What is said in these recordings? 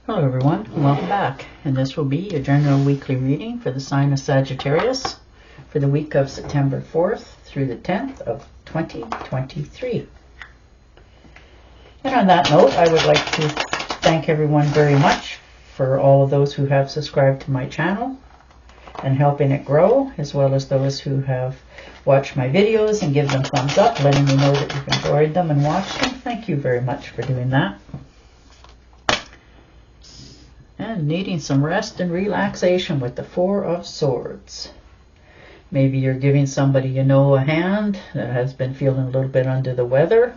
Hello everyone, and welcome back. And this will be your general weekly reading for the sign of Sagittarius for the week of September 4th through the 10th of 2023. And on that note, I would like to thank everyone very much for all of those who have subscribed to my channel and helping it grow, as well as those who have watched my videos and give them thumbs up, letting me know that you've enjoyed them and watched them. Thank you very much for doing that. And needing some rest and relaxation with the Four of Swords. Maybe you're giving somebody you know a hand that has been feeling a little bit under the weather.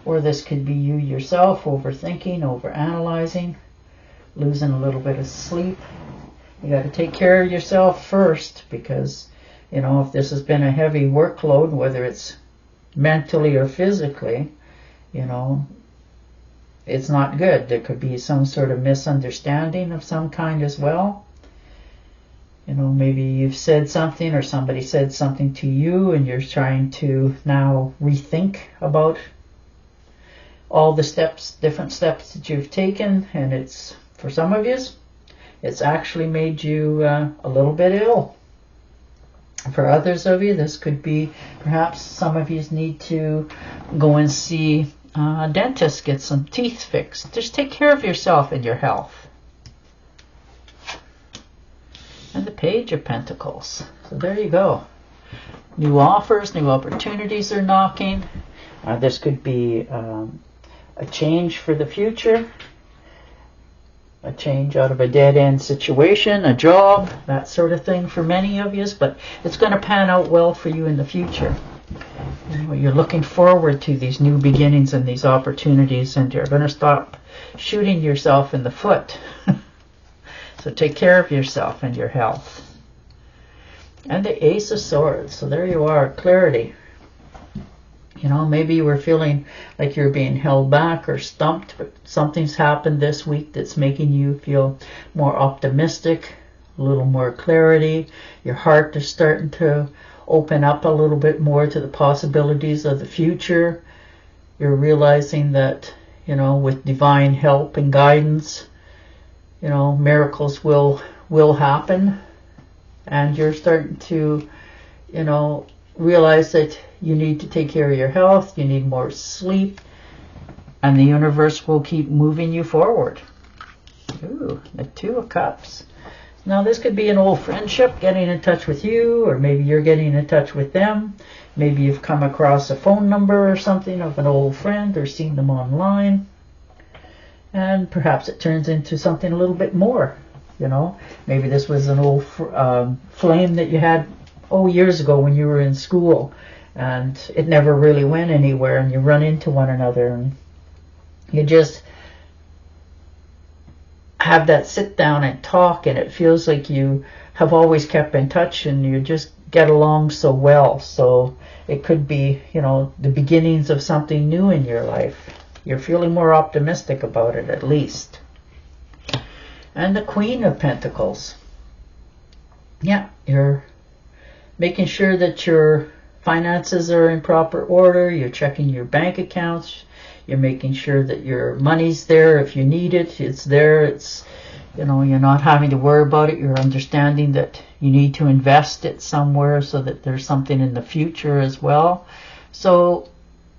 Or this could be you yourself, overthinking, overanalyzing, losing a little bit of sleep. You got to take care of yourself first, because, you know, if this has been a heavy workload, whether it's mentally or physically, you know, it's not good. There could be some sort of misunderstanding of some kind as well. You know, maybe you've said something or somebody said something to you and you're trying to now rethink about all the steps, different steps that you've taken, and it's, for some of you, it's actually made you a little bit ill. For others of you, this could be perhaps some of you need to go and see a dentist, get some teeth fixed. Just take care of yourself and your health. And the Page of Pentacles. So there you go. New offers, new opportunities are knocking. This could be a change for the future. A change out of a dead-end situation, a job, that sort of thing for many of you. But it's going to pan out well for you in the future. You know, you're looking forward to these new beginnings and these opportunities, and you're going to stop shooting yourself in the foot. So take care of yourself and your health. And the Ace of Swords. So there you are, clarity. You know, maybe you were feeling like you're being held back or stumped, but something's happened this week that's making you feel more optimistic, a little more clarity. Your heart is starting to open up a little bit more to the possibilities of the future. You're realizing that, you know, with divine help and guidance, you know, miracles will happen. And you're starting to, you know, realize that you need to take care of your health, you need more sleep, and the universe will keep moving you forward. Ooh, the Two of Cups. Now this could be an old friendship getting in touch with you, or maybe you're getting in touch with them. Maybe you've come across a phone number or something of an old friend or seen them online. And perhaps it turns into something a little bit more, you know. Maybe this was an old flame that you had, years ago when you were in school, and it never really went anywhere, and you run into one another and you just have that sit down and talk, and it feels like you have always kept in touch and you just get along so well. So it could be, you know, the beginnings of something new in your life. You're feeling more optimistic about it, at least. And the Queen of Pentacles. Yeah, you're making sure that your finances are in proper order. You're checking your bank accounts. You're making sure that your money's there if you need it. It's there. It's, you know, you're not having to worry about it. You're understanding that you need to invest it somewhere so that there's something in the future as well. So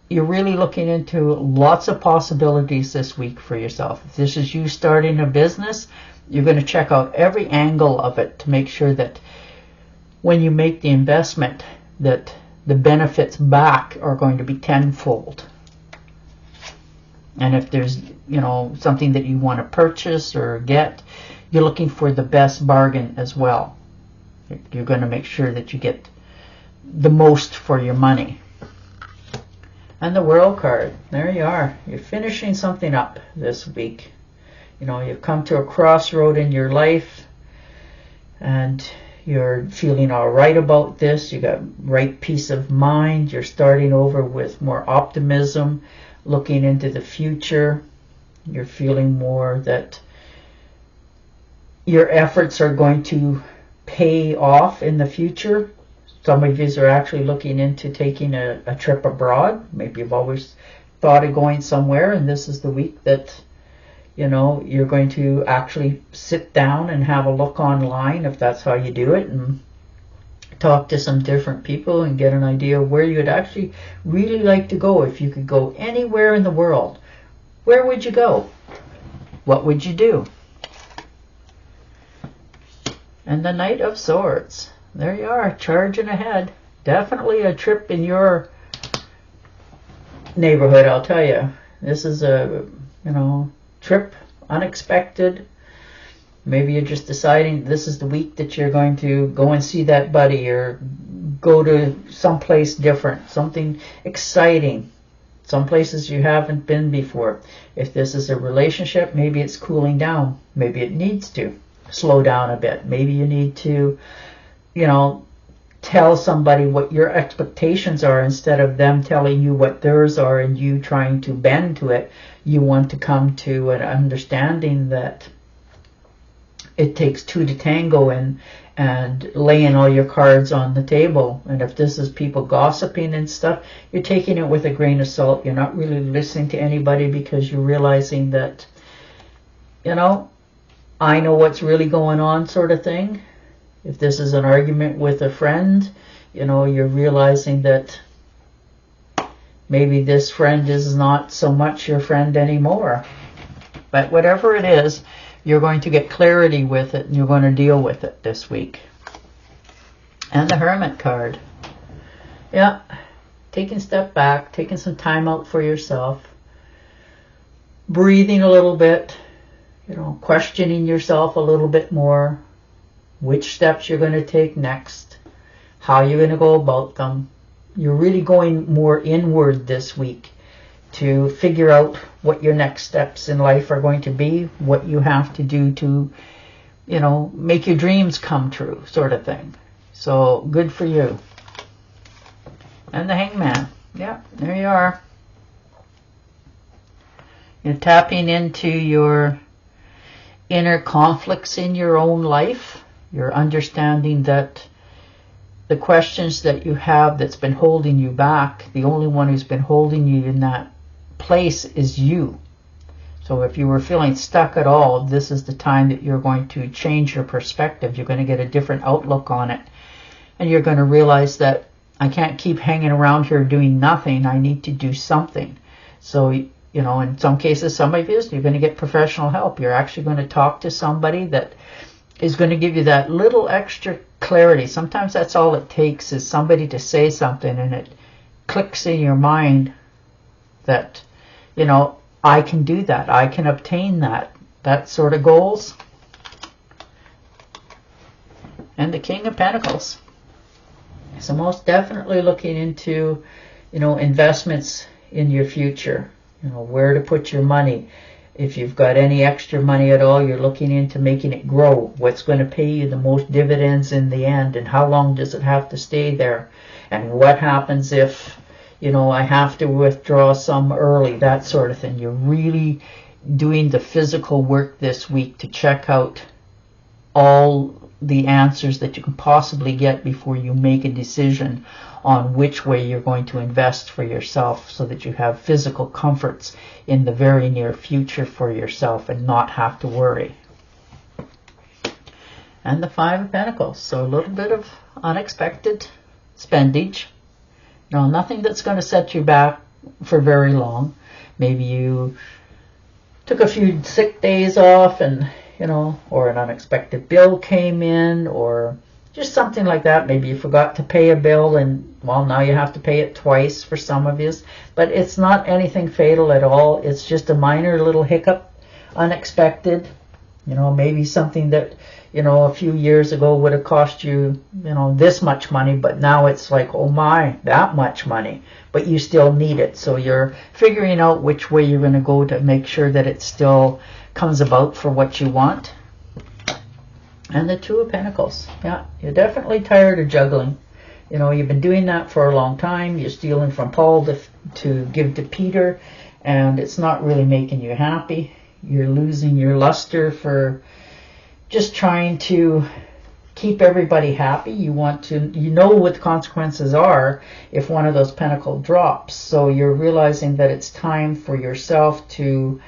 you're really looking into lots of possibilities this week for yourself. If this is you starting a business, you're going to check out every angle of it to make sure that when you make the investment, that the benefits back are going to be tenfold. And if there's, you know, something that you want to purchase or get, you're looking for the best bargain as well. You're going to make sure that you get the most for your money. And the World card, there you are. You're finishing something up this week. You know, you've come to a crossroad in your life, and you're feeling all right about this. You got right peace of mind. You're starting over with more optimism, looking into the future. You're feeling more that your efforts are going to pay off in the future. Some of you are actually looking into taking a trip abroad. Maybe you've always thought of going somewhere, and this is the week that You know, you're going to actually sit down and have a look online, if that's how you do it, and talk to some different people and get an idea of where you would actually really like to go. If you could go anywhere in the world, where would you go? What would you do? And the Knight of Swords. There you are, charging ahead. Definitely a trip in your neighborhood, I'll tell you. This is a, you know, trip, unexpected. Maybe you're just deciding this is the week that you're going to go and see that buddy or go to someplace different, something exciting, some places you haven't been before. If this is a relationship, maybe it's cooling down. Maybe it needs to slow down a bit. Maybe you need to, you know, tell somebody what your expectations are instead of them telling you what theirs are and you trying to bend to it. You want to come to an understanding that it takes two to tango and laying all your cards on the table. And if this is people gossiping and stuff, you're taking it with a grain of salt. You're not really listening to anybody because you're realizing that, you know, I know what's really going on, sort of thing. If this is an argument with a friend, you know, you're realizing that maybe this friend is not so much your friend anymore. But whatever it is, you're going to get clarity with it and you're going to deal with it this week. And the Hermit card. Yeah, taking a step back, taking some time out for yourself, breathing a little bit, you know, questioning yourself a little bit more, which steps you're going to take next, how you're going to go about them. You're really going more inward this week to figure out what your next steps in life are going to be, what you have to do to, you know, make your dreams come true, sort of thing. So good for you. And the Hangman. Yeah, there you are. You're tapping into your inner conflicts in your own life. You're understanding that the questions that you have that's been holding you back, the only one who's been holding you in that place is you. So if you were feeling stuck at all, this is the time that you're going to change your perspective. You're going to get a different outlook on it. And you're going to realize that I can't keep hanging around here doing nothing. I need to do something. So, you know, in some cases, some of you, you're going to get professional help. You're actually going to talk to somebody that is going to give you that little extra clarity. Sometimes that's all it takes, is somebody to say something and it clicks in your mind that, you know, I can do that. I can obtain that sort of goals. And the King of Pentacles. So most definitely looking into, you know, investments in your future. You know, where to put your money. If you've got any extra money at all, you're looking into making it grow. What's going to pay you the most dividends in the end, and how long does it have to stay there? And what happens if, you know, I have to withdraw some early, that sort of thing. You're really doing the physical work this week to check out all the answers that you can possibly get before you make a decision on which way you're going to invest for yourself, so that you have physical comforts in the very near future for yourself and not have to worry. And the Five of Pentacles. So a little bit of unexpected spendage. No, nothing that's going to set you back for very long. Maybe you took a few sick days off and, you know, or an unexpected bill came in, or just something like that. Maybe you forgot to pay a bill and, well, now you have to pay it twice for some of you. But it's not anything fatal at all. It's just a minor little hiccup, unexpected. You know, maybe something that, you know, a few years ago would have cost you, you know, this much money, but now it's like, oh my, that much money. But you still need it. So you're figuring out which way you're going to go to make sure that it still comes about for what you want. And the Two of Pentacles. Yeah, you're definitely tired of juggling. You know, you've been doing that for a long time. You're stealing from Paul to give to Peter, and it's not really making you happy. You're losing your luster for just trying to keep everybody happy. You want to, you know what the consequences are if one of those pentacles drops. So you're realizing that it's time for yourself to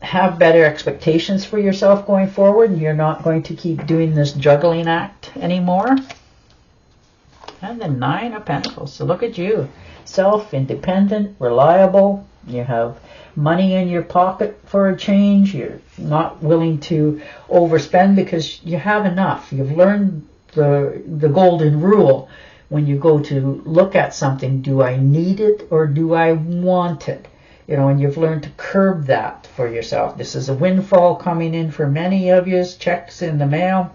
have better expectations for yourself going forward, and you're not going to keep doing this juggling act anymore. And the 9 of Pentacles. So look at you. Self-independent, reliable. You have money in your pocket for a change. You're not willing to overspend because you have enough. You've learned the golden rule. When you go to look at something, do I need it or do I want it? You know, and you've learned to curb that for yourself. This is a windfall coming in for many of you. Checks in the mail.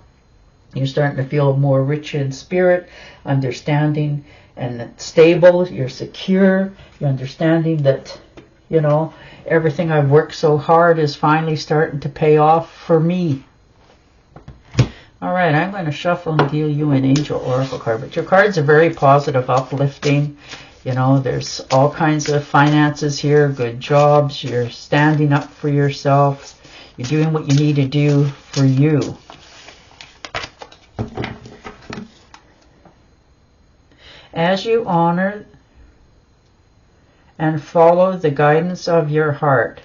You're starting to feel more rich in spirit, understanding, and stable. You're secure. You're understanding that, you know, everything I've worked so hard is finally starting to pay off for me. All right, I'm going to shuffle and deal you an Angel Oracle card. But your cards are very positive, uplifting. You know, there's all kinds of finances here, good jobs. You're standing up for yourself. You're doing what you need to do for you. As you honor and follow the guidance of your heart,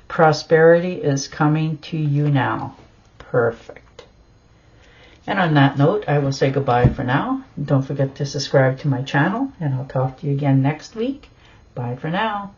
prosperity is coming to you now. Perfect. And on that note, I will say goodbye for now. Don't forget to subscribe to my channel, and I'll talk to you again next week. Bye for now.